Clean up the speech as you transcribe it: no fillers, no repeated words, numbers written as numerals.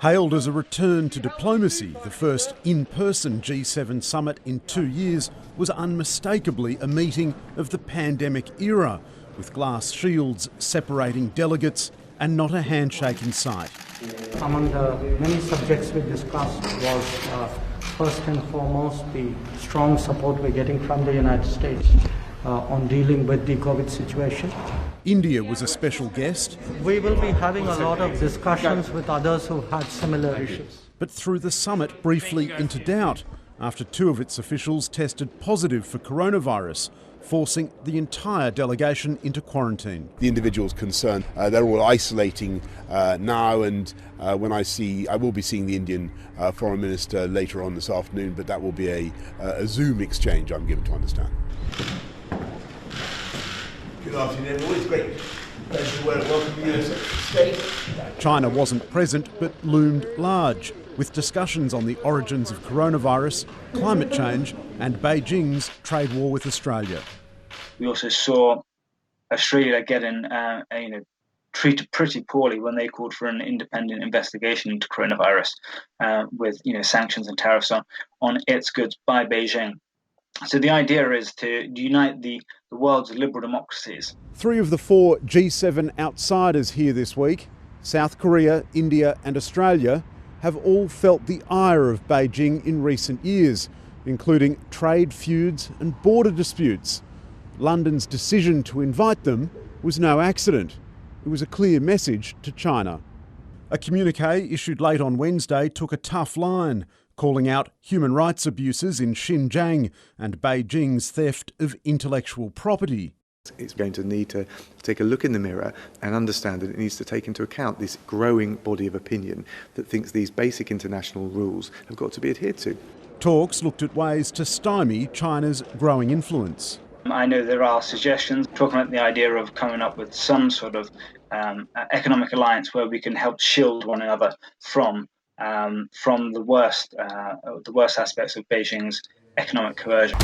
Hailed as a return to diplomacy, the first in-person G7 summit in 2 years was unmistakably a meeting of the pandemic era, with glass shields separating delegates and not a handshake in sight. Among the many subjects we discussed was first and foremost the strong support we're getting from the United States on dealing with the COVID situation. India was a special guest. We will be having a lot of discussions with others who had similar issues. But threw the summit briefly into doubt after 2 of its officials tested positive for coronavirus, forcing the entire delegation into quarantine. The individuals concerned, they're all isolating now, and I will be seeing the Indian Foreign Minister later on this afternoon, but that will be a Zoom exchange, I'm given to understand. Good afternoon, everyone. It's great pleasure to welcome you to State. China wasn't present, but loomed large, with discussions on the origins of coronavirus, climate change and Beijing's trade war with Australia. We also saw Australia getting treated pretty poorly when they called for an independent investigation into coronavirus with sanctions and tariffs on its goods by Beijing. So the idea is to unite the world's liberal democracies. 3 of the 4 G7 outsiders here this week, South Korea, India and Australia, have all felt the ire of Beijing in recent years, including trade feuds and border disputes. London's decision to invite them was no accident. It was a clear message to China. A communiqué issued late on Wednesday took a tough line, calling out human rights abuses in Xinjiang and Beijing's theft of intellectual property. It's going to need to take a look in the mirror and understand that it needs to take into account this growing body of opinion that thinks these basic international rules have got to be adhered to. Talks looked at ways to stymie China's growing influence. I know there are suggestions talking about the idea of coming up with some sort of economic alliance where we can help shield one another from the worst aspects of Beijing's economic coercion.